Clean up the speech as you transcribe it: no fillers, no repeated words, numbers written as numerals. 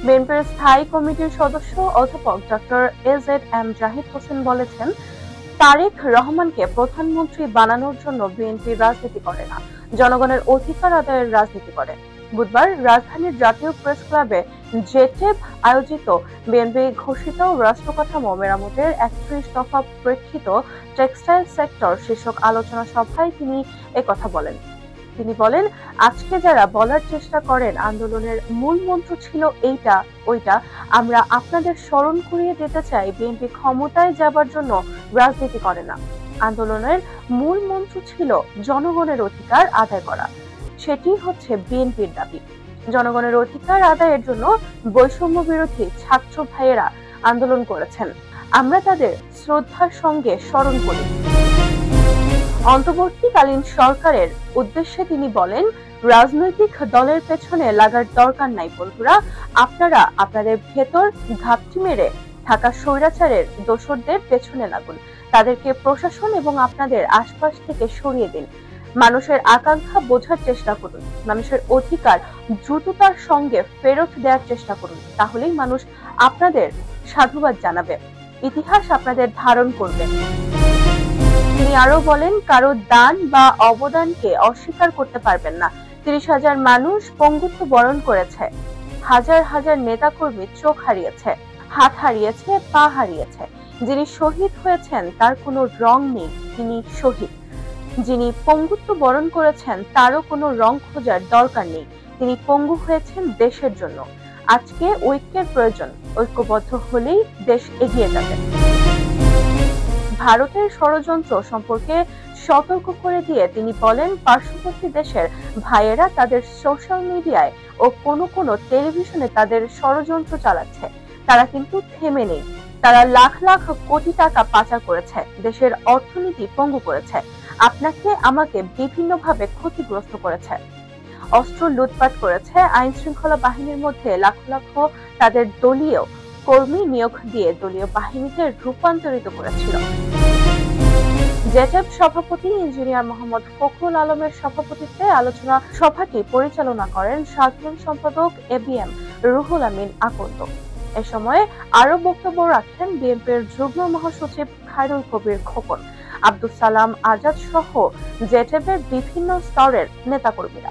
বিএনপির স্থায়ী কমিটির সদস্য অধ্যাপক ডক্টর এজেড.এম জাহিদ হোসেন বলেছেন, তারেক রহমানকে প্রধানমন্ত্রী বানানোর জন্য বিএনপি রাজনীতি করে না, জনগণের অধিকার আদায়ের রাজনীতি করে। বুধবার রাজধানীর জাতীয় প্রেস ক্লাবে জেটেভ আয়োজিত বিএনপি ঘোষিত রাষ্ট্র কাঠামো মেরামতের ৩১ দফা প্রেক্ষিত টেক্সটাইল সেক্টর শীর্ষক আলোচনা সভায় তিনি একথা বলেন। তিনি বলেন, আজকে যারা বলার চেষ্টা করেন আন্দোলনের মূল মন্ত্র ছিল এইটা ওইটা, আমরা আপনাদের স্মরণ করিয়ে দিতে চাই বিএনপি ক্ষমতায় যাবার জন্য রাজনীতি করে না। আন্দোলনের মূল মন্ত্র ছিল জনগণের অধিকার আদায় করা। সেটি হচ্ছে বিএনপির দাবি। জনগণের অধিকার আদায়ের জন্য বৈষম্য বিরোধী ছাত্র ভাইয়েরা আন্দোলন করেছেন, আমরা তাদের শ্রদ্ধার সঙ্গে স্মরণ করি। অন্তর্বর্তীকালীন সরকারের উদ্দেশ্যে তিনি বলেন, রাজনৈতিক দলের পেছনে লাগার দরকার নাই বন্ধুরা, আপনারা আপনাদের ভেতর ঘাপটি মেরে থাকা স্বৈরাচারের দোসরদের পেছনে লাগুন, তাদেরকে প্রশাসন এবং আপনাদের আশপাশ থেকে সরিয়ে দিন। মানুষের আকাঙ্ক্ষা বোঝার চেষ্টা করুন, মানুষের অধিকার দ্রুততার সঙ্গে ফেরত দেওয়ার চেষ্টা করুন, তাহলেই মানুষ আপনাদের সাধুবাদ জানাবে, ইতিহাস আপনাদের ধারণ করবে। তিনি আরো বলেন, কারো দান বা অবদানকে অস্বীকার করতে পারবেন না। ৩০,০০০ মানুষ পঙ্গুত্ব বরণ করেছে, হাজার হাজার নেতাকর্মী চোখ হারিয়েছে, হাত হারিয়েছে, পা হারিয়েছে। যিনি শহীদ হয়েছেন তার কোনো রং নেই, তিনি শহীদ। যিনি পঙ্গুত্ব বরণ করেছেন তারও কোনো রং খোঁজার দরকার নেই, তিনি পঙ্গু হয়েছেন দেশের জন্য। আজকে ঐক্যের প্রয়োজন, ঐক্যবদ্ধ হলেই দেশ এগিয়ে যাবে। ভারতের ষড়যন্ত্র সম্পর্কে সতর্ক করে দিয়ে তিনি বলেন, পার্শ্ববর্তী দেশের ভাইয়েরা তাদের সোশ্যাল মিডিয়ায় ও কোনো টেলিভিশনে তাদের ষড়যন্ত্র চালাচ্ছে, তারা কিন্তু থেমে নেই। তারা লাখ লাখ কোটি টাকা পাচার করেছে, দেশের অর্থনীতি পঙ্গু করেছে, আপনাকে আমাকে বিভিন্নভাবে ক্ষতিগ্রস্ত করেছে, অস্ত্র লুটপাট করেছে, আইন শৃঙ্খলা বাহিনীর মধ্যে লাখ লাখ তাদের দলীয় কর্মী নিয়োগ দিয়ে দলীয় বাহিনীতে রূপান্তরিত করেছিল। জেটেভ সভাপতি ইঞ্জিনিয়ার মোহাম্মদ ফখরুল আলমের সভাপতিত্বে আলোচনা সভাটি পরিচালনা করেন সাধারণ সম্পাদক এবিএম রুহুল আমিন আকন্দ। এ সময় আরো বক্তব্য রাখেন বিএনপির যুগ্ম মহাসচিব খায়রুল কবির খোকন, আব্দুস সালাম আজাদ সহ জেটেভের বিভিন্ন স্তরের নেতাকর্মীরা।